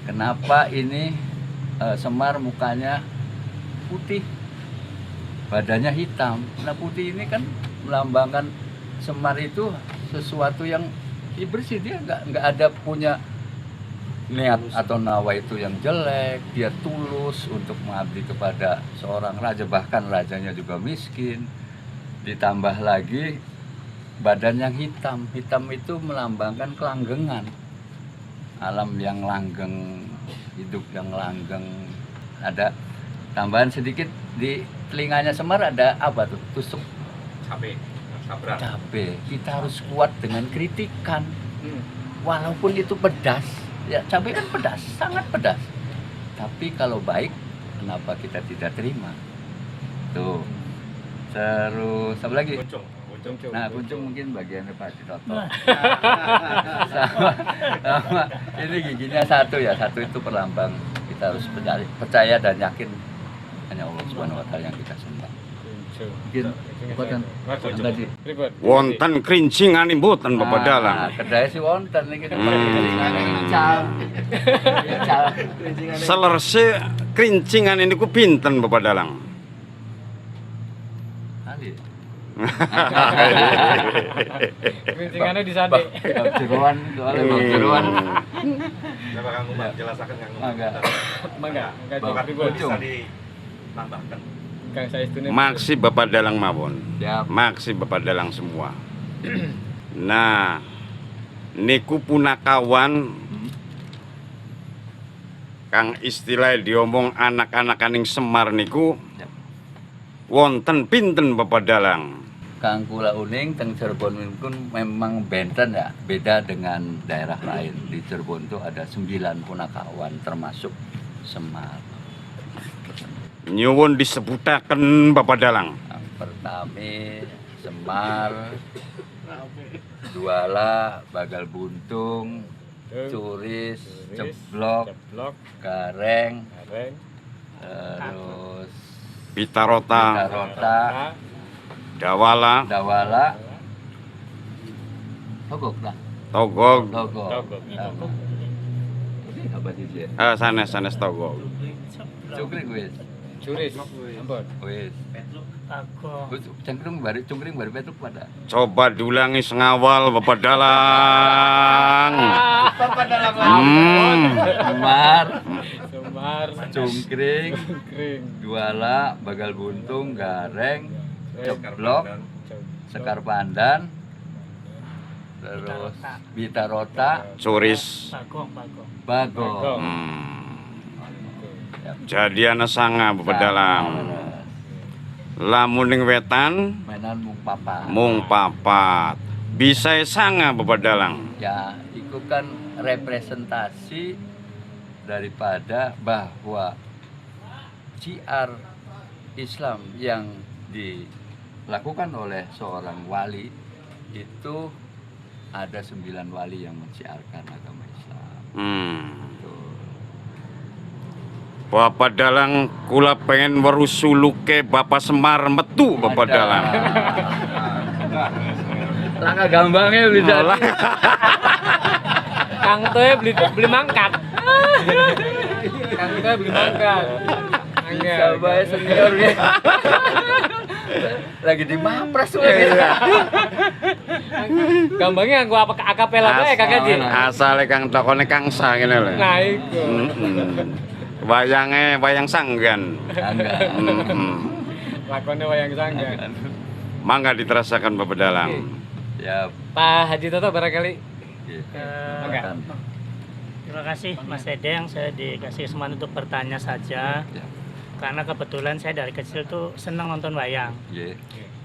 kenapa ini Semar mukanya putih, badannya hitam. Nah putih ini kan melambangkan Semar itu sesuatu yang bersih, dia nggak ada punya niat atau nawa itu yang jelek, dia tulus untuk mengabdi kepada seorang raja, bahkan rajanya juga miskin. Ditambah lagi badan yang hitam, hitam itu melambangkan kelanggengan, alam yang langgeng, hidup yang langgeng. Ada tambahan sedikit di telinganya Semar, ada apa tuh? Tusuk cabe. Kita harus kuat dengan kritikan, walaupun itu pedas. Ya cabai kan pedas, sangat pedas. Tapi kalau baik, kenapa kita tidak terima? Tuh. Terus apa lagi? Nah, kuncung mungkin bagiannya Pak Citoto. sama ini giginya satu ya, satu itu perlambang. Kita harus percaya dan yakin hanya Allah Subhanahu wa taala yang kita sembah. Mungkin tadi Wonten kerincingan mboten Bapak Dalang. Kedai si wonten iki Selerse kerincingan ini ku pinten Bapak Dalang. Kerincingannya di sana. Jeroan, soalnya jeroan. Coba Kang Umar jelaskan Kang Umar. Enggak Bisa ditambahkan. Kang Saistune. Maksi Bapak Dalang mawon. Siap. Maksi Bapak Dalang semua. Nah, niku punakawan kang istilah diomong anak-anak aning Semar niku wonten pinten Bapak Dalang. Kang Kula Uning teng Cirebon pun memang benten ya, beda dengan daerah lain. Di Cirebon itu ada 9 punakawan termasuk Semar. Nyuwun disebutaken Bapak Dalang. Yang pertama Semar, Duala, Bagal Buntung, Curis, Ceblok, Gareng, terus Pitarota, Dawala, Togok lah. Togog, Ini apa sih dia? sanes Togog. Cungkring wis. Curis. Ampun. Wis. Cungkring baru petuk pada. Coba diulangi sengawal Bapak Dalang. Semar, Semar, Cungkring, Kring, Duala, Bagal Buntung, Gareng, Ceblok, Sekar Pandan, terus Bitarota, Curis. Bagong. Jadi ana sanga Bapak Dalang. Lamun ning wetan Mainan mung papa. mung papat. Bisa sanga Bapak Dalang. Ya, itu kan representasi daripada bahwa syiar Islam yang dilakukan oleh seorang wali itu ada 9 wali yang mensiarkan agama Islam. Bapak Dalang kula pengen werusuluke Bapak Semar metu Bapak Dalang. Langkah gampangnya bisa. Kang Toy beli mangkat. Kang Toy beli mangkat. Sabar senior ya. Lagi di mapres tuh. Gampangnya aku apa akapela bae Kang Haji. Asale Kang tokone Kang Sa ngene lho. Nah iku. Wayang sanggan. Lakone wayang sanggan. Mangga diterasakan Bapak Dalang. Ya, Pak Haji Toto barangkali. enggak. Terima kasih Mas Dedeng, saya dikasih kesempatan untuk bertanya saja. Ya. Karena kebetulan saya dari kecil tuh senang nonton wayang. Ya.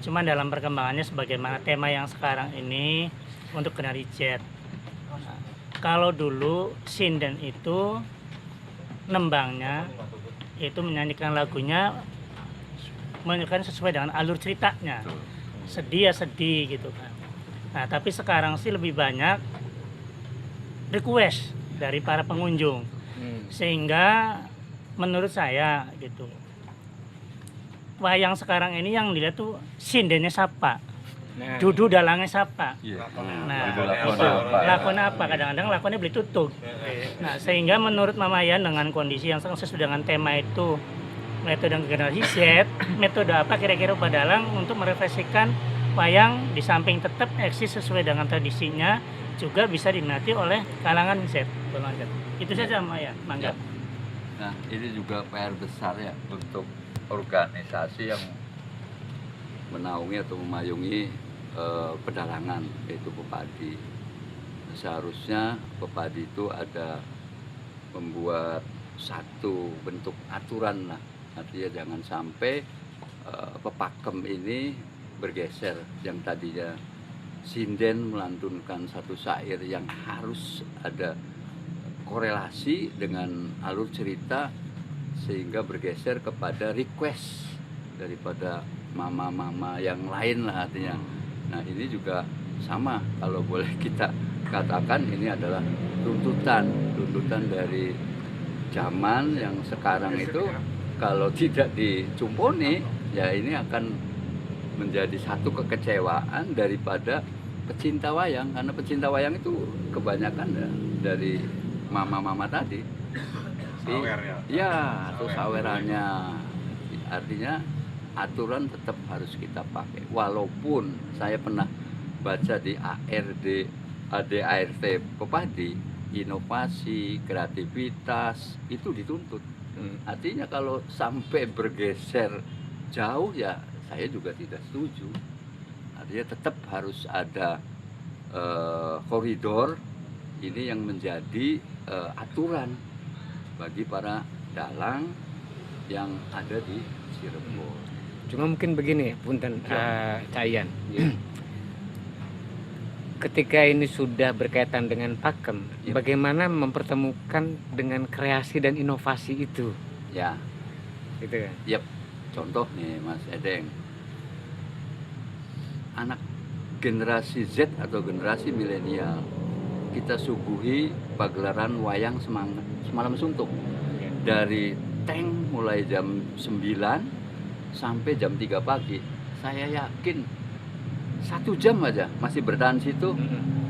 Cuman dalam perkembangannya sebagaimana tema yang sekarang ini untuk Kenari Jet. Kalau dulu sinden itu nembangnya itu menyanyikan lagunya menyanyikan sesuai dengan alur ceritanya. Sedih ya sedih gitu kan. Nah, tapi sekarang sih lebih banyak request dari para pengunjung. Sehingga menurut saya gitu, wayang sekarang ini yang dilihat tuh sindennya siapa. Nah, Dudu dalangnya siapa? Iya. Nah, Itu lakon itu. apa? Lakon apa? Kadang-kadang lakonnya beli tutup. Nah, sehingga menurut Mama Yan dengan kondisi yang sangat sesuai dengan tema itu, metode generasi Z, metode apa kira-kira Pak Dalang untuk merefleksikan wayang di samping tetap eksis sesuai dengan tradisinya, juga bisa diminati oleh kalangan Z. Itu saja Mama Yan, mangga. Nah, ini juga PR besar ya untuk organisasi yang menaungi atau memayungi pedalangan, yaitu Pepadi. Seharusnya Pepadi itu ada membuat satu bentuk aturan lah, artinya jangan sampai pepakem ini bergeser. Yang tadinya sinden melantunkan satu syair yang harus ada korelasi dengan alur cerita, sehingga bergeser kepada request daripada mama-mama yang lain lah artinya. Nah ini juga sama, kalau boleh kita katakan ini adalah tuntutan dari zaman yang sekarang itu. Kalau tidak dicumpuni ya ini akan menjadi satu kekecewaan daripada pecinta wayang, karena pecinta wayang itu kebanyakan ya, dari mama-mama tadi. Sawernya. Ya, atau sawerannya. Artinya aturan tetap harus kita pakai. Walaupun saya pernah baca di ADART Pepadi, inovasi, kreativitas itu dituntut. Artinya kalau sampai bergeser jauh ya saya juga tidak setuju. Artinya tetap harus ada koridor ini yang menjadi aturan bagi para dalang yang ada di Cirebon. cuma mungkin begini, punten Cak Ian. Ketika ini sudah berkaitan dengan pakem, bagaimana mempertemukan dengan kreasi dan inovasi itu? Ya, Gitu kan? yep. Contoh nih Mas Edeng, anak generasi Z atau generasi milenial, kita suguhi pagelaran wayang semalam suntuk. Dari tank mulai jam 9 sampai jam 3 pagi. Saya yakin 1 jam aja masih bertahan situ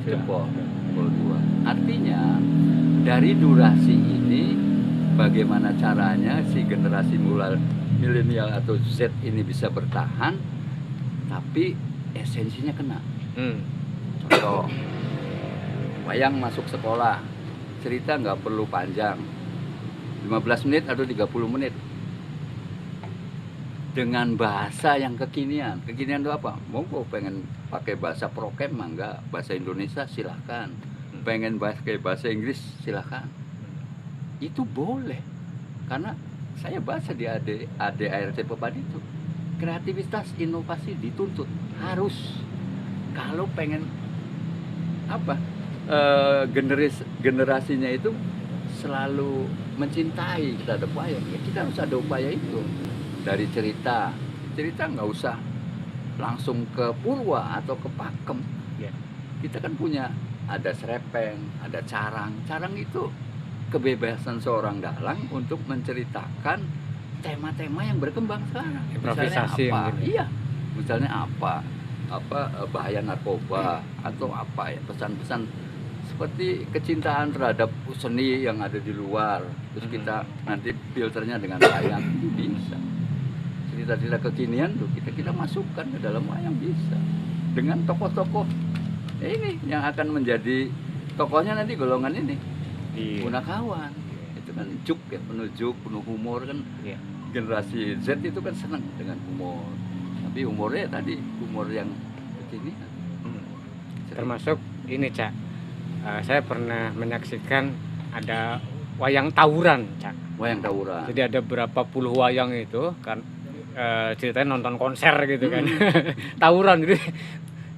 jempol 2. Artinya dari durasi ini bagaimana caranya si generasi milenial atau Z ini bisa bertahan tapi esensinya kena. Contoh, wayang masuk sekolah, cerita nggak perlu panjang, 15 menit atau 30 menit dengan bahasa yang kekinian. Kekinian itu apa? Monggo pengen pakai bahasa prokem mangga, bahasa Indonesia silahkan, pengen pakai bahasa Inggris silahkan, itu boleh. Karena saya baca di ADART Pepadi itu kreativitas inovasi dituntut, harus. Kalau pengen apa, generasinya itu selalu mencintai terhadap wayang, ya kita harus ada upaya itu. Dari cerita nggak usah langsung ke purwa atau ke pakem. Kita kan punya, ada serepeng, ada carang itu kebebasan seorang dalang untuk menceritakan tema-tema yang berkembang sekarang. Improvisasi Misalnya apa? mungkin. Iya, misalnya apa bahaya narkoba atau apa ya, pesan-pesan seperti kecintaan terhadap seni yang ada di luar, terus kita nanti filternya dengan wayang, itu bisa. Cerita-cerita kekinian tuh kita masukkan ke dalam wayang, bisa dengan tokoh-tokoh ini yang akan menjadi tokohnya nanti golongan ini. Punakawan itu kan juk ya, penuh humor kan. Generasi Z itu kan senang dengan humor, tapi humornya tadi humor yang kekinian. Termasuk ini, Cak, saya pernah menyaksikan ada wayang tawuran, Cak. Wayang tawuran. Jadi ada berapa puluh wayang itu kan, ceritanya nonton konser gitu kan. Tawuran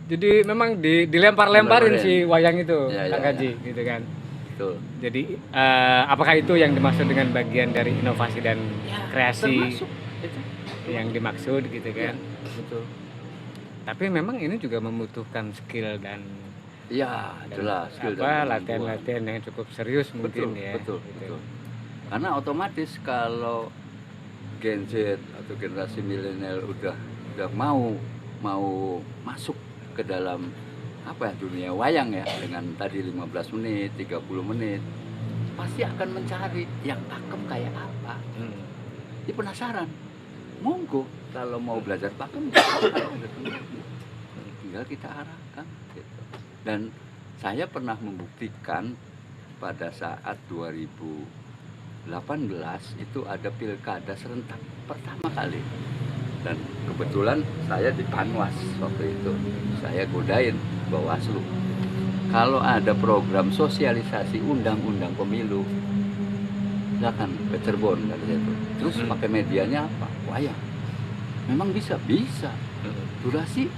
jadi memang dilempar-lemparin si wayang itu, Kang Gaji gitu kan. Betul. Jadi apakah itu yang dimaksud dengan bagian dari inovasi dan kreasi Termasuk itu. yang dimaksud gitu kan? Betul. Tapi memang ini juga membutuhkan skill dan Ya, jelas skill dan apa kemampuan. latihan-latihan yang cukup serius mungkin ya. Betul. Gitu. Karena otomatis kalau Gen Z atau generasi milenial udah mau masuk ke dalam apa ya, dunia wayang ya, dengan tadi 15 menit, 30 menit, pasti akan mencari yang pakem kayak apa. Dia penasaran. Monggo kalau mau belajar pakem tinggal kita arahkan gitu. Dan saya pernah membuktikan pada saat 2018 itu ada pilkada serentak pertama kali, dan kebetulan saya di Panwas waktu itu. Saya godain Bawaslu, kalau ada program sosialisasi undang-undang pemilu, silakan ke Cirebon kata saya itu. Terus pakai medianya apa? Wayang. Memang bisa durasi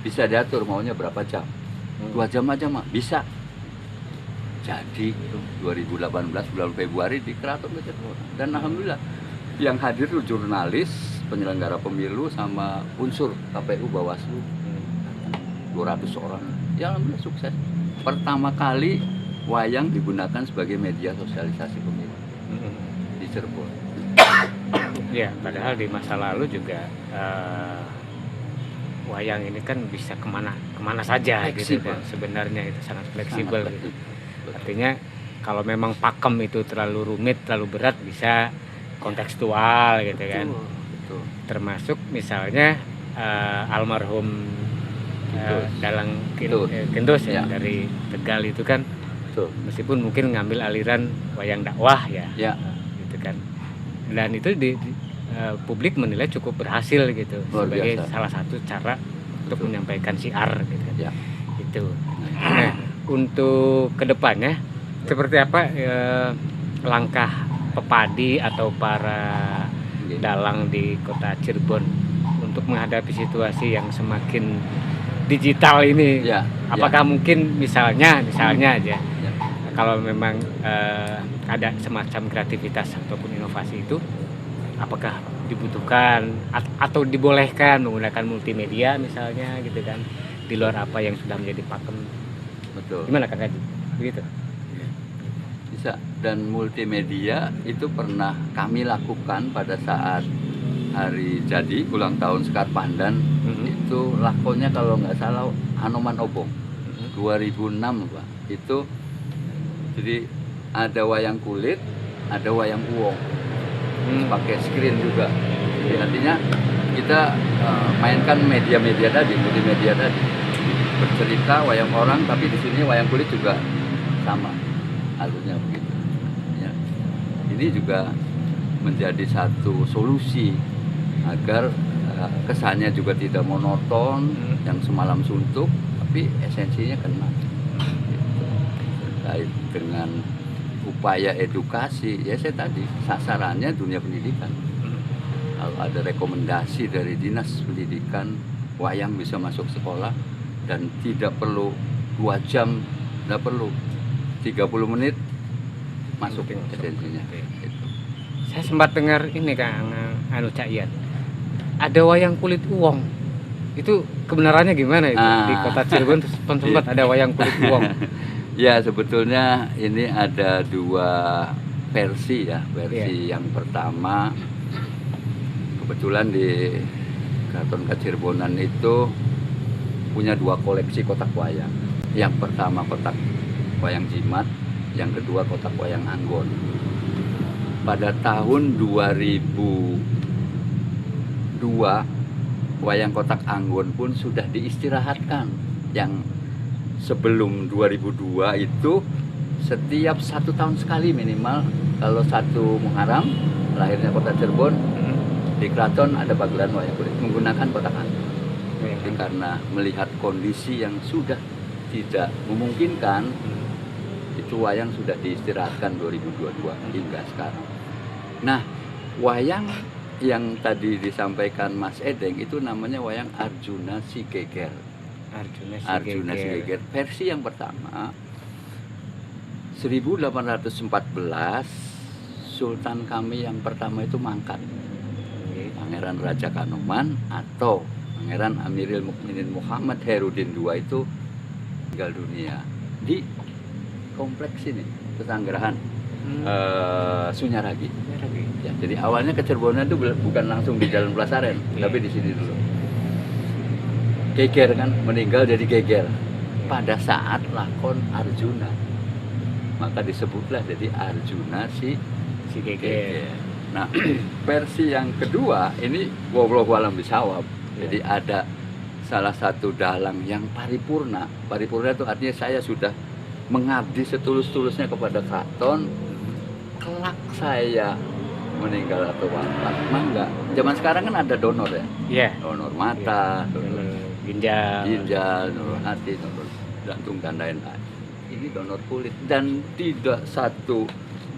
bisa diatur, maunya berapa jam, 2 jam aja mah bisa. Jadi 2018 bulan Februari di Keraton Cirebon, dan alhamdulillah yang hadir itu jurnalis, penyelenggara pemilu, sama unsur KPU Bawaslu 200 orang. Ya alhamdulillah sukses. Pertama kali wayang digunakan sebagai media sosialisasi pemilu di Cirebon. Ya, padahal di masa lalu juga wayang ini kan bisa kemana saja gitu kan. Sebenarnya itu sangat fleksibel gitu. Artinya kalau memang pakem itu terlalu rumit, terlalu berat, bisa kontekstual gitu kan. Betul. Termasuk misalnya almarhum Dalang Kintus ya, dari Tegal itu kan, meskipun mungkin ngambil aliran wayang dakwah ya, gitu kan. Dan itu publik menilai cukup berhasil gitu, sebagai salah satu cara untuk menyampaikan syiar gitu kan. Itu. Nah, untuk kedepannya seperti apa langkah Pepadi atau para dalang di kota Cirebon untuk menghadapi situasi yang semakin digital ini? Apakah mungkin misalnya aja kalau memang ada semacam kreativitas ataupun inovasi itu, apakah dibutuhkan atau dibolehkan menggunakan multimedia misalnya gitu kan, di luar apa yang sudah menjadi pakem? Betul. Gimana Kang Haji? Begitu. Bisa. Dan multimedia itu pernah kami lakukan pada saat hari jadi ulang tahun Sekar Pandan. Itu lakonnya kalau nggak salah Anoman Obong 2006 Pak. Itu jadi ada wayang kulit, ada wayang uwong, pakai screen juga. Jadi artinya kita mainkan media-media tadi, multimedia tadi, bercerita wayang orang, tapi di sini wayang kulit juga sama alurnya begitu. Ya. Ini juga menjadi satu solusi agar kesannya juga tidak monoton, yang semalam suntuk, tapi esensinya kena. Terkait dengan upaya edukasi, ya saya tadi sasarannya dunia pendidikan. Kalau ada rekomendasi dari dinas pendidikan, wayang bisa masuk sekolah dan tidak perlu 2 jam, tidak perlu 30 menit masuk esensinya. Gitu. Saya sempat dengar ini Kang Cak Ian, ada wayang kulit uwong. Itu kebenarannya gimana itu? Di kota Cirebon sempat ada wayang kulit uwong. Ya, sebetulnya ini ada 2 versi ya. Versi yang pertama, kebetulan di Keraton Kacirebonan itu punya 2 koleksi kotak wayang. Yang pertama kotak wayang jimat, yang kedua kotak wayang anggon. Pada tahun 2002 wayang kotak anggon pun sudah diistirahatkan. Yang sebelum 2002 itu setiap 1 tahun sekali minimal, kalau 1 Muharram lahirnya kota Cirebon, di keraton ada pagelaran wayang kulit menggunakan kotak anggon. Jadi karena melihat kondisi yang sudah tidak memungkinkan, itu wayang sudah diistirahatkan 2022 hingga sekarang. Nah, wayang yang tadi disampaikan Mas Edeng itu namanya wayang Arjuna Si Geger. Arjuna Si Geger. Versi yang pertama 1814, Sultan kami yang pertama itu mangkat, Pangeran Raja Kanoman atau Pangeran Amirul Mukminin Muhammad Herudin II itu meninggal dunia di kompleks ini, Pesanggerahan Sunyaragi. Ya, jadi awalnya ke Cirebon itu bukan langsung di Jalan Plasaren, tapi di sini dulu. geger kan, meninggal jadi geger pada saat lakon Arjuna, maka disebutlah jadi Arjuna si Geger. geger. Nah, versi yang kedua ini wallahu alam bisawab. Jadi ada salah satu dalang yang paripurna. Paripurna itu artinya saya sudah mengabdi setulus-tulusnya kepada keraton. Kelak saya meninggal atau wafat, mangga. Zaman sekarang kan ada donor ya. Iya. Donor mata, donor Ginjal. ginjal, donor hati, donor jantung dan lain-lain. Ini donor kulit dan tidak satu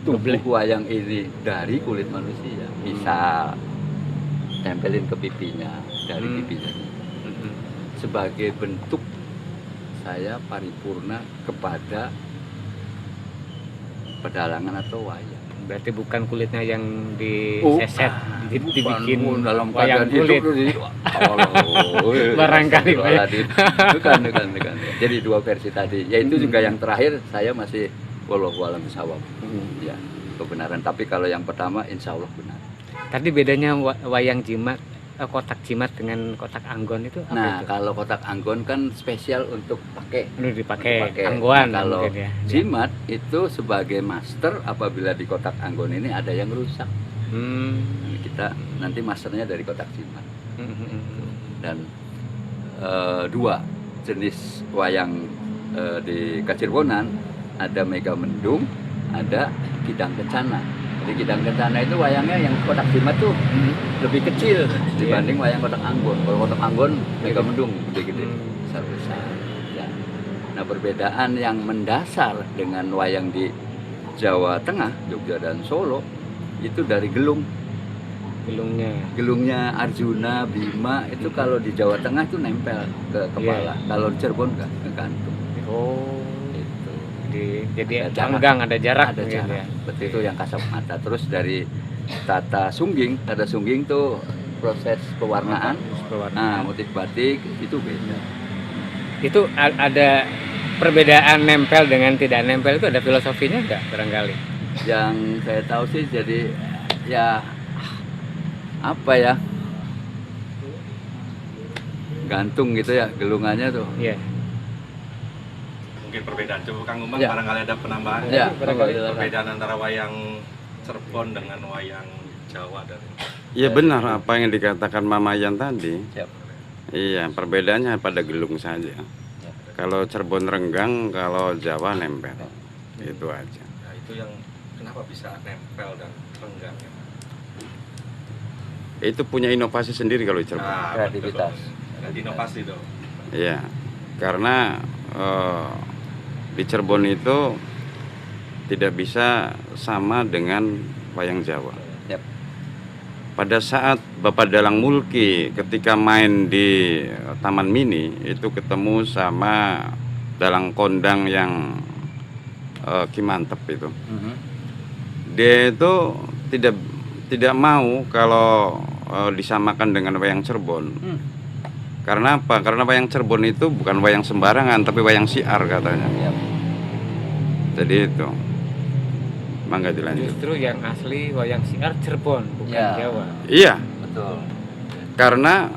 tubuh wayang ini dari kulit manusia. Misal tempelin ke pipinya dari pipinya. Sebagai bentuk saya paripurna kepada pedalangan atau wayang. Berarti bukan kulitnya yang diseset, dibikin dalam wayang keadaan kulit. hidup. Barangkali, Pak. Bukan. Jadi dua versi tadi. Yaitu juga yang terakhir saya masih wallahu alam bisawab. Ya, kebenaran. Tapi kalau yang pertama insya Allah benar. Tadi bedanya wayang jimat, kotak jimat dengan kotak anggon itu apa Nah, itu? kalau kotak anggon kan spesial untuk pakai. Ini dipakai Dipakai. anggoan Nah, kalau mungkin ya. jimat itu sebagai master apabila di kotak anggon ini ada yang rusak. Kita nanti masternya dari kotak jimat. Dan dua jenis wayang di Kacirbonan, ada Mega Mendung, ada Kidang Kencana. Di Kidang Kencana itu wayangnya yang kotak jimat tuh lebih kecil dibanding wayang kotak anggon. Kalau kotak anggon Mega Mendung gede-gede, besar-besar. Ya. Nah, perbedaan yang mendasar dengan wayang di Jawa Tengah, Jogja dan Solo itu dari gelung. Gelungnya Arjuna, Bima itu kalau di Jawa Tengah itu nempel ke kepala. Kalau di Cirebon enggak, ke gantung. Oh, Itu. jadi Ada jarak. tanggang, ada jarak Ada gitu jarak. ya. Betul, itu yang kasat mata. Terus dari tata sungging tuh proses pewarnaan. Nah, motif batik itu beda. Itu ada perbedaan nempel dengan tidak nempel, itu ada filosofinya enggak barangkali? Yang saya tahu sih jadi ya apa ya, gantung gitu ya gelungannya tuh. Iya. Mungkin perbedaan. Coba Kang Umang Ya. barangkali ada penambahan. Ya, Perbedaan antara wayang Cirebon dengan wayang Jawa dan Iya benar apa yang dikatakan Mama Yan tadi. Siap. Iya, perbedaannya pada gelung saja. Ya. Kalau Cirebon renggang, kalau Jawa nempel. Itu aja. Nah, itu yang kenapa bisa nempel dan renggang ya? Itu punya inovasi sendiri kalau Cirebon. Nah, Kreativitas. betul. Ada inovasi dong. Iya, karena di Cirebon itu tidak bisa sama dengan wayang Jawa. Yap. Pada saat Bapak Dalang Mulki ketika main di Taman Mini itu ketemu sama dalang kondang yang Ki Mantep itu. Dia itu tidak mau kalau disamakan dengan wayang Cirebon. Karena apa? Karena wayang Cirebon itu bukan wayang sembarangan, tapi wayang siar katanya. Yap. Jadi itu. Mangga dilanjut. Justru yang asli wayang siar Cirebon, bukan Ya. Jawa. Iya, Betul. karena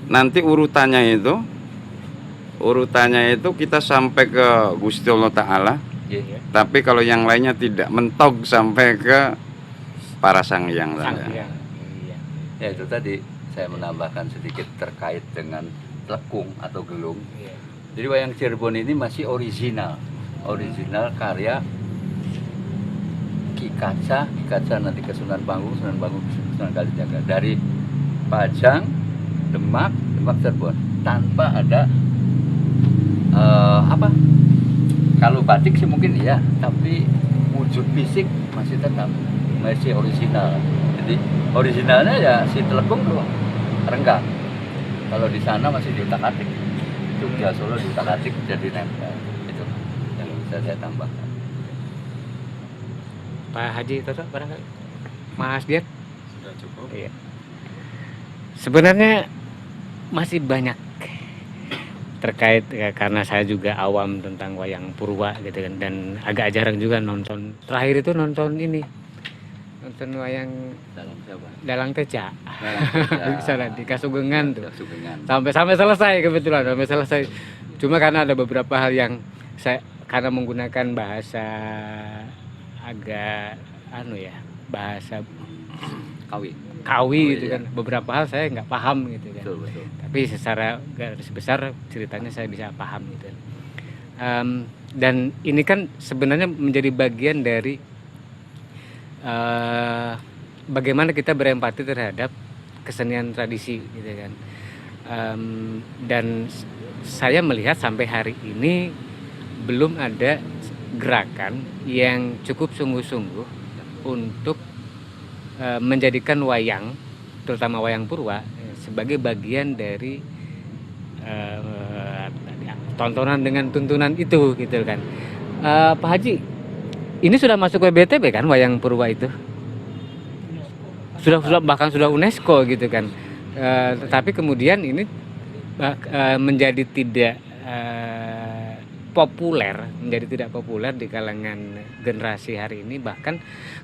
nanti urutannya itu kita sampai ke Gusti Allah Ta'ala. Iya. Tapi kalau yang lainnya tidak mentok sampai ke para sangyang Sang saja. Hyang. Iya. Ya itu tadi saya menambahkan sedikit terkait dengan lekung atau gelung. Iya. Jadi wayang Cirebon ini masih original karya Ki Kaca nanti ke Sunan Bangun ke Sunan Kalijaga, dari Pajang, Demak Cirebon, tanpa ada kalau batik sih mungkin iya, tapi wujud fisik masih tetap masih original. Jadi originalnya ya si telekung doang, renggang. Kalau di sana masih diutak-atik, Jogja Solo diutak-atik jadi nempel. Itu yang bisa saya tambahkan. Pak Haji Toto barangkali. Mas Dian. Sudah cukup. Iya. Sebenarnya masih banyak terkait ya, karena saya juga awam tentang wayang purwa gitu kan, dan agak jarang juga nonton. Terakhir itu nonton ini nonton wayang Dalam siapa? Dalang Teja. Dalam Di sana di Kasugengan tuh. Kasugengan. Sampai selesai kebetulan, sampai selesai. Cuma karena ada beberapa hal yang saya karena menggunakan bahasa agak bahasa Kawi. Kawi Oh, gitu iya. kan. Beberapa hal saya nggak paham gitu kan. Betul. Tapi secara garis besar ceritanya saya bisa paham gitu. Dan ini kan sebenarnya menjadi bagian dari bagaimana kita berempati terhadap kesenian tradisi gitu kan. Dan saya melihat sampai hari ini belum ada gerakan yang cukup sungguh-sungguh untuk menjadikan wayang, terutama wayang purwa, sebagai bagian dari tontonan dengan tuntunan itu gitu kan. Pak Haji, ini sudah masuk WBTB kan wayang purwa itu? Sudah bahkan sudah UNESCO gitu kan. Tetapi kemudian ini menjadi tidak menjadi tidak populer di kalangan generasi hari ini. Bahkan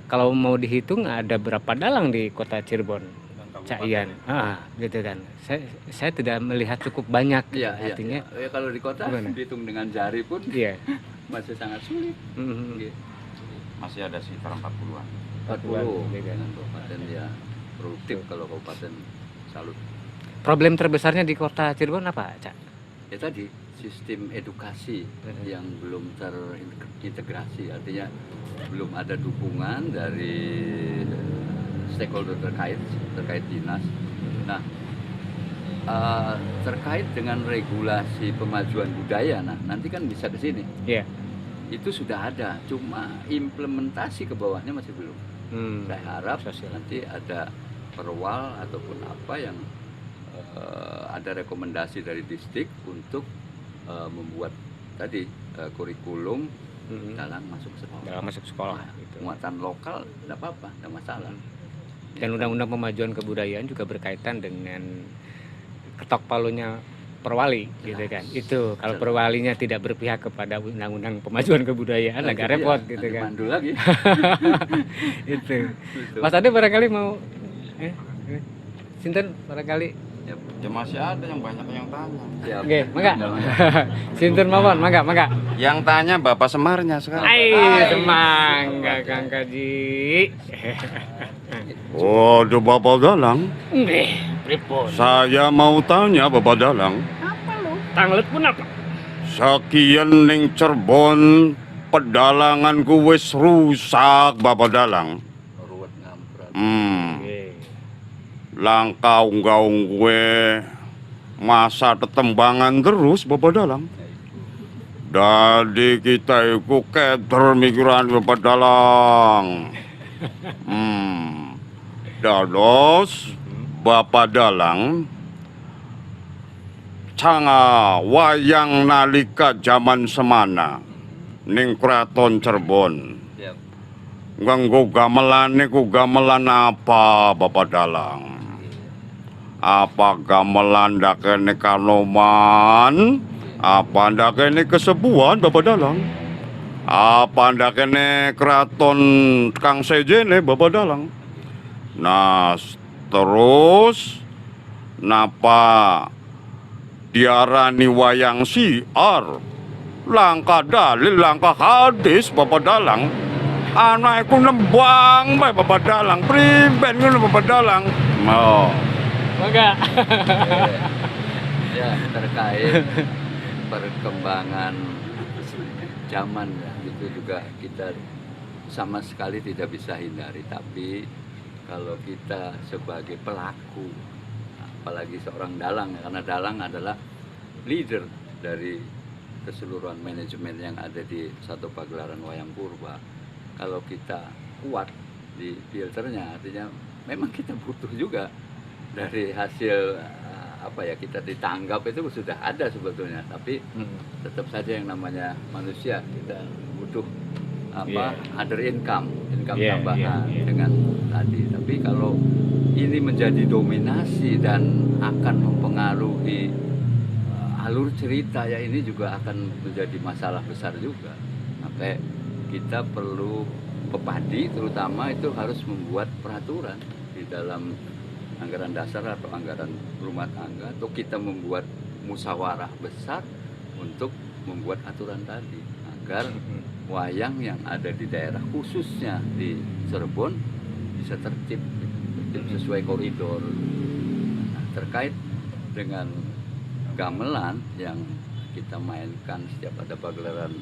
kalau mau dihitung ada berapa dalang di kota Cirebon, Cak Ian, gitu kan. Saya tidak melihat cukup banyak. Iya. Artinya, Ya, kalau di kota gimana? dihitung dengan jari pun iya. masih sangat sulit. Mhm. Gitu. Masih ada sekitar 40-an. 40 Iya kan? dengan kabupaten ya produktif kalau kabupaten Salut. Problem terbesarnya di kota Cirebon apa, Cak? Ya tadi sistem edukasi yang belum terintegrasi, artinya belum ada dukungan dari stakeholder terkait dinas. Nah, terkait dengan regulasi pemajuan budaya, nah nanti kan bisa ke sini. Iya. Itu sudah ada, cuma implementasi ke bawahnya masih belum. Saya harap Sosial. nanti ada perwal ataupun apa yang ada rekomendasi dari distrik untuk membuat tadi kurikulum dalam masuk sekolah. Dalam masuk sekolah. Ya, Gitu. muatan lokal tidak apa-apa, tidak masalah. Dan undang-undang pemajuan kebudayaan juga berkaitan dengan ketok palunya perwali gitu kan. Itu kalau perwalinya tidak berpihak kepada undang-undang pemajuan kebudayaan agak repot gitu kan. Mandu lagi. Itu. Mas Ade barangkali mau Sinten barangkali. Ya masih ada yang banyak yang tanya. Siap. Oke, mangga. Sinten mawon, mangga. Yang tanya Bapak Semarnya sekarang. Semangga Kang Kaji. Waduh Bapak Dalang, Nggih, pripun? saya mau tanya Bapak Dalang. Tanglet pun apa? Sekian ning Cirebon pedalanganku wis rusak Bapak Dalang. Ruwet ngamprat. Langkah unggaung gue masa tetembangan terus Bapak Dalang. Jadi kita iku keder mikiran Bapak Dalang. Dados Bapak Dalang canga wayang nalika zaman semana ning Kraton Cirebon. Siap. Nganggo gamelan niku gamelan apa Bapak Dalang? Apa gamelan ndakene Kanoman? Apa ndakene Kesepuan Bapak Dalang? Apa ndakene Kraton Kang Sejene Bapak Dalang? Nah, terus napa diarani wayang siar? Langkah dalil, langkah hadis Bapak Dalang. Anakku nembang bae Bapak Dalang, priben ngono Bapak Dalang. Oh. Mangga. Ya, terkait perkembangan zaman ya, itu juga kita sama sekali tidak bisa hindari. Tapi kalau kita sebagai pelaku, apalagi seorang dalang, karena dalang adalah leader dari keseluruhan manajemen yang ada di satu pagelaran wayang purba. Kalau kita kuat di filternya, artinya memang kita butuh juga dari hasil kita ditanggap itu sudah ada sebetulnya, tapi tetap saja yang namanya manusia kita butuh other income tambahan dengan tadi. Tapi kalau ini menjadi dominasi dan akan mempengaruhi alur cerita ya, ini juga akan menjadi masalah besar juga. Sampai kita perlu Pepadi terutama itu harus membuat peraturan di dalam anggaran dasar atau anggaran rumah tangga, atau kita membuat musyawarah besar untuk membuat aturan tadi agar wayang yang ada di daerah khususnya di Cirebon bisa tertib sesuai koridor. Nah, terkait dengan gamelan yang kita mainkan setiap ada pagelaran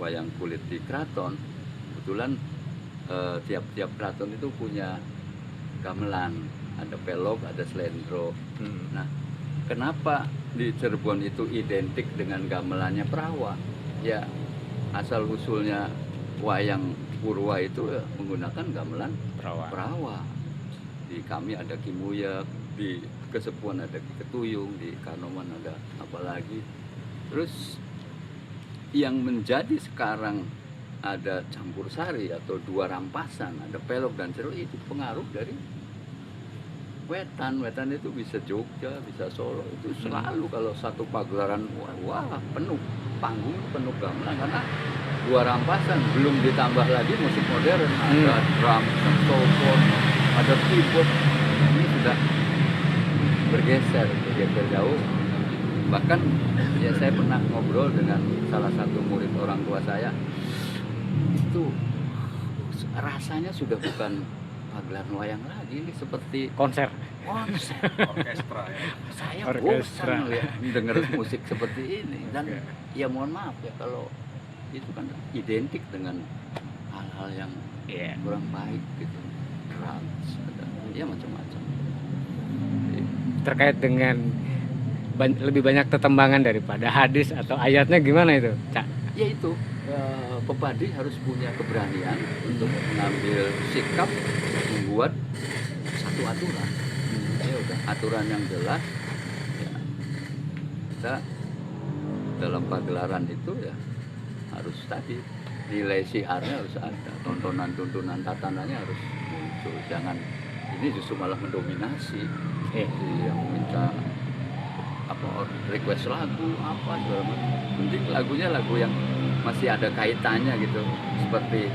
wayang kulit di keraton, kebetulan tiap-tiap keraton itu punya gamelan, ada pelog, ada slendro. Nah, kenapa di Cirebon itu identik dengan gamelannya Prawa? Ya, asal usulnya wayang Purwa itu ya, menggunakan gamelan Prawa. Di kami ada Kimuyak, di Kesepuan ada Ketuyung, di Kanoman ada apa lagi. Terus yang menjadi sekarang ada campur sari atau dua rampasan, ada pelog dan cero, itu pengaruh dari wetan. Wetan itu bisa Jogja, bisa Solo, itu selalu kalau satu pagelaran wah penuh panggung, penuh gamelan, karena dua rampasan, belum ditambah lagi musik modern, ada drum, saxophone, ada keyboard. Ini sudah bergeser jauh. Bahkan ya saya pernah ngobrol dengan salah satu murid orang tua saya, itu rasanya sudah bukan pagelaran wayang lagi, ini seperti konser. Orkestra ya. Saya Orkestra. bosan ya dengar musik seperti ini. Dan ya mohon maaf ya kalau itu kan identik dengan hal-hal yang kurang baik gitu, drugs, ada ya macam-macam. Terkait dengan lebih banyak tetembangan daripada hadis atau ayatnya, gimana itu, Cak? Ya itu, Pepadi harus punya keberanian untuk mengambil sikap membuat satu aturan. Ya udah, aturan yang jelas. Ya, kita dalam pagelaran itu ya harus tadi nilai siarnya harus ada, tontonan-tontonan tatanannya harus muncul. Jangan ini justru malah mendominasi. Yang minta apa request lagu apa segala macam. Penting lagunya lagu yang masih ada kaitannya gitu, seperti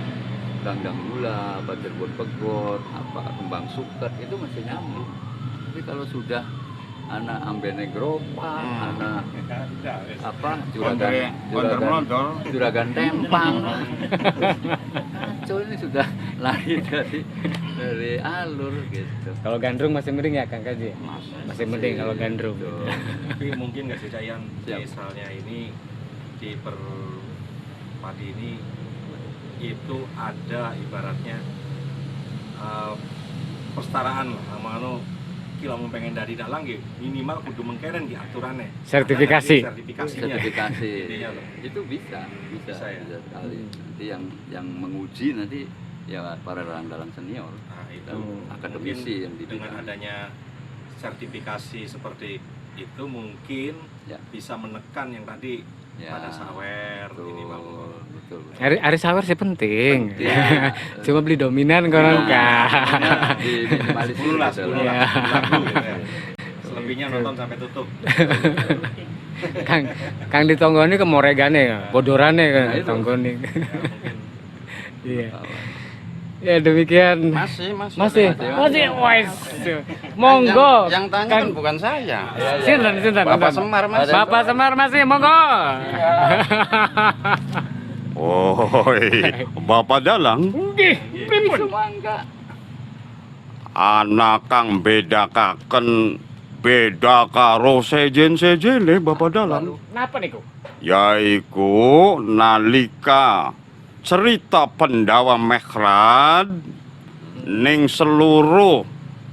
Dangdang Gula, apa Cirebon Pegot, apa Kembang Suket, itu masih nyambung. Tapi kalau sudah anak Ambene Gropa, anak apa Juragan Tempang, kacau, ini sudah lari dari alur gitu. Kalau gandrung masih mending ya Kang Kaji? Masih mending kalau gandrung. Tapi mungkin nggak sih Cak Yan, misalnya ini di Padi ini itu ada ibaratnya perstaraan lah, amano kilo mau pengen dari dalang gitu, minimal kudu mengkeren di aturannya. Sertifikasi. Sertifikasi. Intinya loh. Itu bisa ya? bisa sekali. Nanti yang menguji nanti ya para dalang senior, Nah, itu dan akademisi yang dengan dididik. adanya sertifikasi seperti itu mungkin Ya. bisa menekan yang tadi Ya, pada sawer ini bang. betul. Ari sawer sih penting. Penting. Cuma beli dominan konon Kak. Di minimalis 10 lah, 10 gitu. lah, Ya. 10 lagu gitu ya. Selebihnya nonton sampai tutup. Kang ditonggoni ke moregane, bodorane kan Nah, itu. tonggoni. Ya, mungkin Iya. Ya demikian. Masih. Masih. Wes. Monggo. Yang tanya Kang. kan bukan saya. Sinten. Bapak Semar, Mas. Bapak Semar masih monggo. Oi, Bapak Dalang, Nggih, pripun? anak kang beda karo sejen-sejene Bapak Dalang. Napa niku? Yaiku nalika cerita Pendawa Mekrad ning seluruh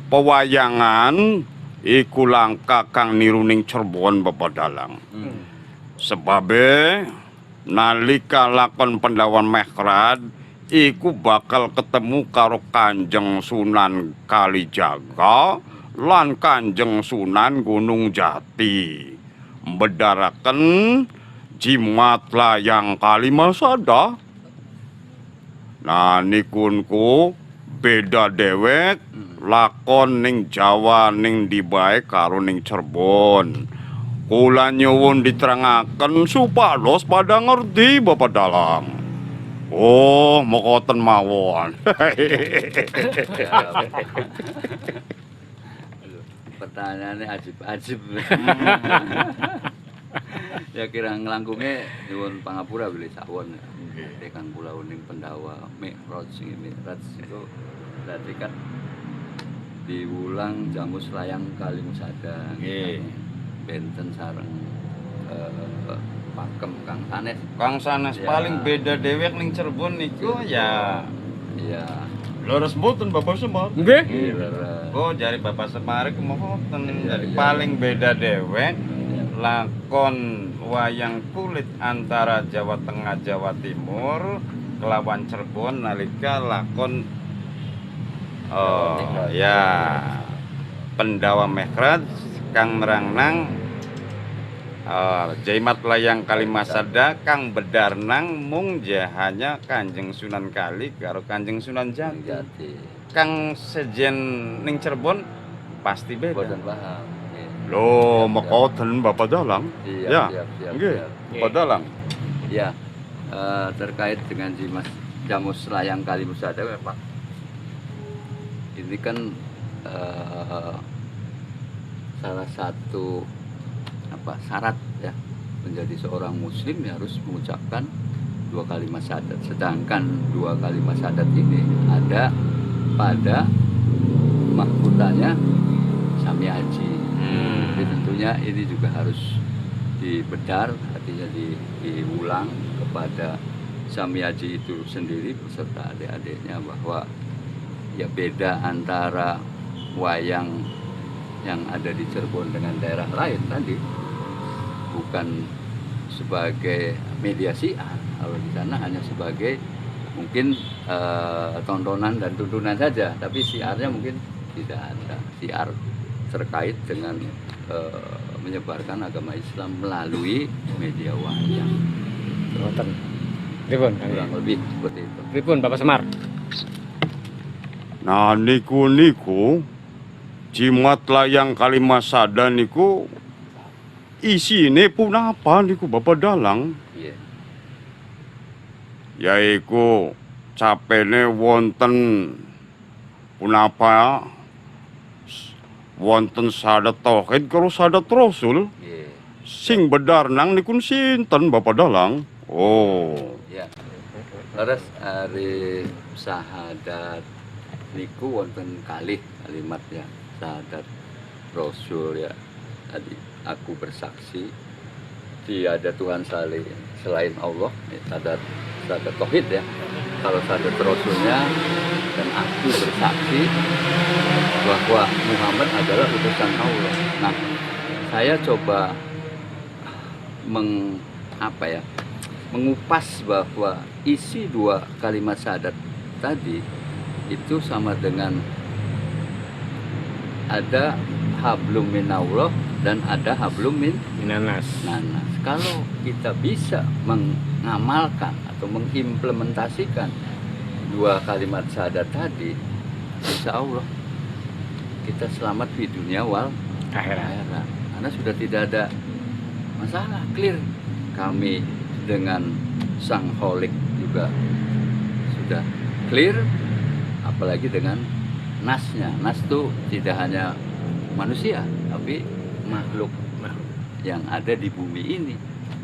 pewayangan iku langka kang niru ning Cirebon Bapak Dalang. Sebabe nalika lakon Pendawa Mekrad iku bakal ketemu karo Kanjeng Sunan Kalijaga lan Kanjeng Sunan Gunung Jati. Mbedaraken jimat layang Kalimasada. Nah nikunku beda dewek lakon ning Jawa ning dibae karo ning Cirebon. Kula nyuwun diterangaken supados pada ngerti Bapak Dalang. Oh, mokoten mawon. Ya, aduh, pertanyaannya ajib-ajib. Ya kira ngelangkungnya nyuwun pangapura bilih sawon. Tekan pulau ning Pendawa Mi'raj Mi'raj itu berarti kan diulang jamus layang Kalimusada. Nggih. Benten sareng pakem Kang Sanes. Kang Sanes Ya. paling beda dewek ning Cirebon niku ya Iya. Leres mboten Bapak Semar. Nggih. Leres. oh jari Bapak Semar iku mohoten. Iya, Jadi iya. paling beda dewek lakon wayang kulit antara Jawa Tengah Jawa Timur kelawan Cirebon nalika lakon ya Pendawa Mekrad kang merangnang Jaimat Layang Kalimasada kang bedarnang mung jahanya Kanjeng Sunan Kali karo Kanjeng Sunan Jati. Jati. Kang sejen ning Cirebon pasti beda. Boten paham. Nggih. Loh, Siap, mokoten Bapak Dalang. Siap, Ya, siap, nggih. siap. Bapak Dalang. Ya, terkait dengan jamus layang Kalimusada, Pak. Ini kan salah satu syarat ya menjadi seorang Muslim ya harus mengucapkan 2 kalimat syahadat. Sedangkan 2 kalimat syahadat ini ada pada mahkotanya Sami Haji. Jadi tentunya ini juga harus dibedar, artinya diulang kepada Sami Haji itu sendiri beserta adik-adiknya bahwa ya beda antara wayang yang ada di Cirebon dengan daerah lain tadi bukan sebagai media siar, kalau di sana hanya sebagai mungkin tontonan dan tuntunan saja, tapi siarnya mungkin tidak ada siar terkait dengan menyebarkan agama Islam melalui media wayang. Wonten. Pripun? Kurang lebih seperti itu. Pripun Bapak Semar? Nah, niku Jimat Layang Kalimasada niku isine punapa niku Bapak Dalang? Iya. Yaiku capene wonten punapa wonten syahadat tauhid karo syahadat rasul Iya. sing bedarnang nikun sinten Bapak Dalang? Oh, Ya. Terus hari syahadat niku wonten kalih kalimat ya. Syahadat Rasul ya. Tadi aku bersaksi tiada Tuhan selain Allah. Ya, syahadat tauhid ya. Kalau syahadat Rasulnya dan aku bersaksi bahwa Muhammad adalah utusan Allah. Nah, saya coba mengupas bahwa isi 2 kalimat syahadat tadi itu sama dengan ada hablum minallah dan ada hablum Minanas. nanas. Kalau kita bisa mengamalkan atau mengimplementasikan 2 kalimat syahadat tadi, insya Allah kita selamat di dunia wal Akhirat. akhirat. Karena sudah tidak ada masalah, clear. Kami dengan Sang Holik juga sudah clear, apalagi dengan nasnya. Nas itu tidak hanya manusia, tapi makhluk yang ada di bumi ini.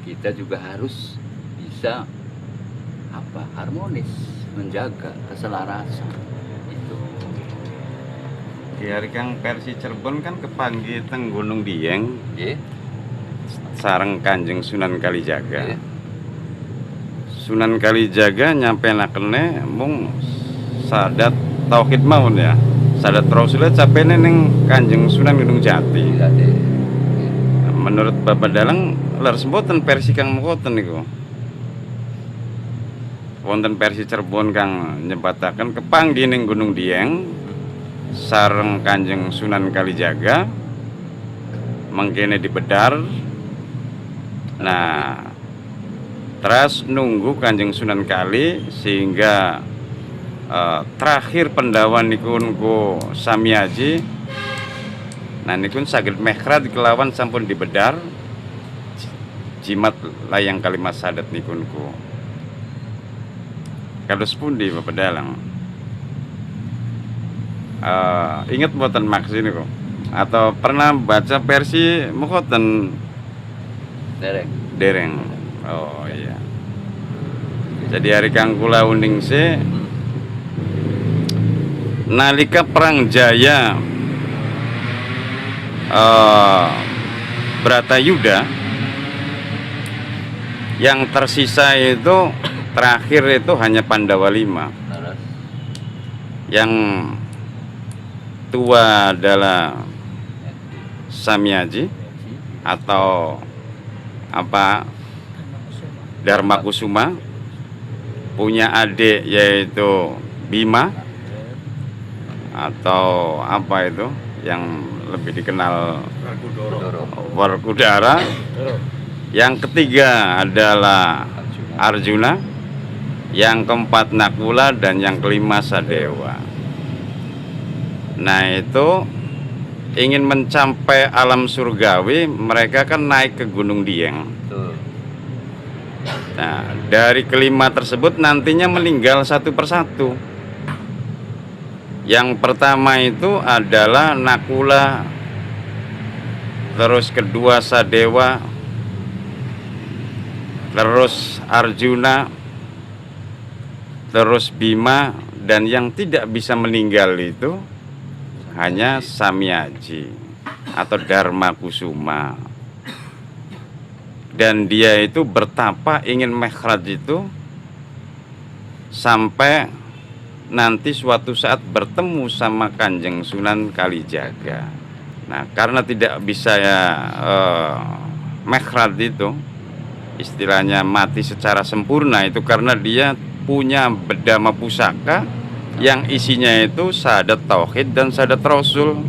Kita juga harus bisa harmonis, menjaga keselarasan itu. Di hari kang versi Cirebon kan kepanggih teng Gunung Dieng Nggih, sareng Kanjeng Sunan Kalijaga. nggih. Sunan Kalijaga nyampenakene mung sadat tauhid maun ya. Sadat Rasulullah capene ning Kanjeng Sunan Gunung Jati. Jadi, Menurut Bapak Dalang leres mboten versi kang mboten niku. Wonten versi Cirebon kang nyebataken kepanggih ning Gunung Dieng sareng Kanjeng Sunan Kalijaga mangkene dibedar. Nah, terus nunggu Kanjeng Sunan Kali sehingga terakhir pendawan nikun ku Sami Haji. Nah nikun saged mekhrad kelawan sampun dibedar jimat layang kalimat sadat nikun ku. Kados pundi Bapak Dalang? Ingat buatan maksud ini kok? Atau pernah baca versi mengkoten Derek. dereng? Oh iya. Jadi hari kang kula unding se nalika perang Jaya Bratayuda, yang tersisa itu terakhir itu hanya Pandawa 5. Terus Yang tua adalah Samyaji atau apa Dharma Kusuma, punya adik yaitu Bima atau apa itu yang lebih dikenal Doro. Werkudara. Yang ketiga adalah Arjuna, yang keempat Nakula, dan yang kelima Sadewa. Nah itu ingin mencapai alam surgawi, mereka kan naik ke Gunung Dieng. Betul. Nah dari kelima tersebut nantinya meninggal satu persatu. Yang pertama itu adalah Nakula, terus kedua Sadewa, terus Arjuna, terus Bima, dan yang tidak bisa meninggal itu hanya Samyaji atau Dharma Kusuma. Dan dia itu bertapa ingin mi'raj itu sampai nanti suatu saat bertemu sama Kanjeng Sunan Kalijaga. Nah karena tidak bisa ya mi'raj itu, istilahnya mati secara sempurna itu karena dia punya bedama pusaka yang isinya itu syahadat tauhid dan syahadat rasul.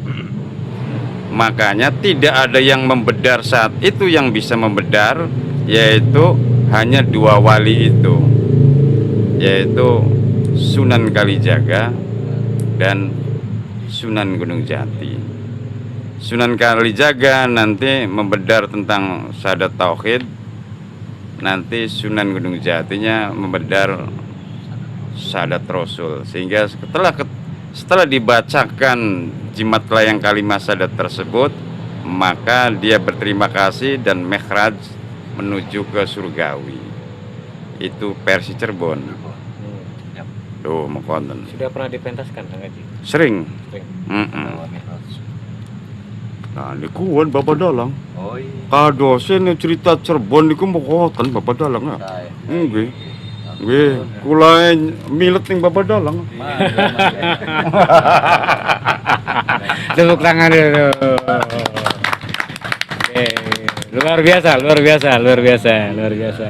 Makanya tidak ada yang membedar saat itu, yang bisa membedar yaitu hanya dua wali itu, yaitu Sunan Kalijaga dan Sunan Gunung Jati. Sunan Kalijaga nanti membedar tentang syahadat tauhid, nanti Sunan Gunung Jatinya membedar syahadat rasul. Sehingga setelah dibacakan jimat layang kalimat syahadat tersebut, maka dia berterima kasih dan mi'raj menuju ke surgawi. Itu versi Cirebon. Tuh mengkonten. Sudah pernah dipentaskan Kang Haji? Sering. Sering. Bawa mi'raj. Nah niku Bapak Dalang. Oh iya. Kadosen cerita Cirebon niku mengkoten Bapak Dalang ya. Saya. Nggih. Nggih, kula milet ning Bapak Dalang. Tepuk tangan dulu. Oke, luar biasa, luar biasa, luar biasa, luar biasa.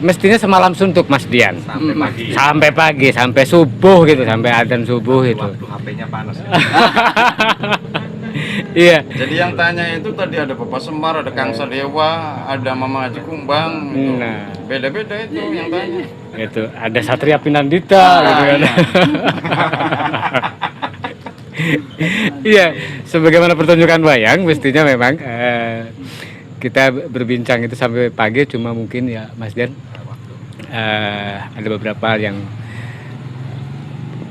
Mestinya semalam suntuk Mas Dian. Sampai pagi. Sampai pagi, sampai subuh gitu, sampai adzan subuh itu. Waktu HP-nya panas ya. Iya. Jadi yang tanya itu tadi ada Bapak Semar, ada Kang Sadewa, ada Mama Haji Kumbang. Itu. Nah. Beda-beda itu yang tanya. Itu ada Satria Pinandita gitu kan. Iya, sebagaimana pertunjukan wayang mestinya memang kita berbincang itu sampai pagi, cuma mungkin ya Mas Dian ada beberapa yang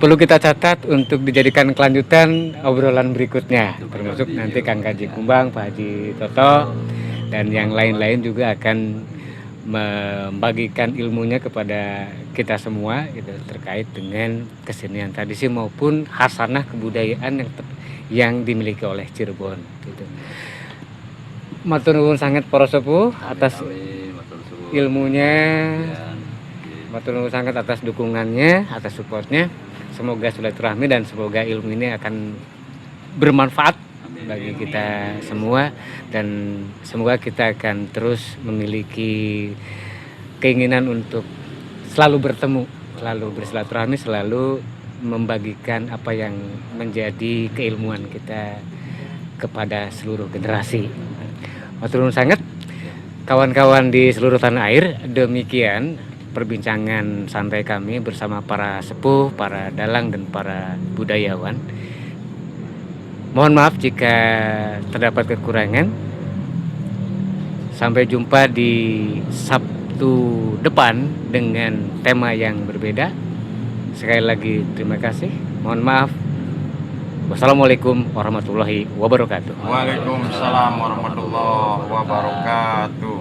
perlu kita catat untuk dijadikan kelanjutan obrolan berikutnya, termasuk nanti Kang Haji Kumbang, Pak Haji Toto, dan yang lain-lain juga akan membagikan ilmunya kepada kita semua gitu, terkait dengan kesenian tradisi maupun khasanah kebudayaan yang dimiliki oleh Cirebon gitu. Matur nuwun sangat para sepuh atas ilmunya, matur nuwun sangat atas dukungannya, atas supportnya. Semoga silaturahmi dan semoga ilmu ini akan bermanfaat bagi kita semua, dan semoga kita akan terus memiliki keinginan untuk selalu bertemu, selalu bersilaturahmi, selalu membagikan apa yang menjadi keilmuan kita kepada seluruh generasi. Matur nuwun sangat kawan-kawan di seluruh tanah air. Demikian perbincangan santai kami bersama para sepuh, para dalang, dan para budayawan. Mohon maaf jika terdapat kekurangan. Sampai jumpa di Sabtu waktu depan dengan tema yang berbeda. Sekali lagi terima kasih. Mohon maaf. Wassalamualaikum warahmatullahi wabarakatuh. Waalaikumsalam warahmatullahi wabarakatuh.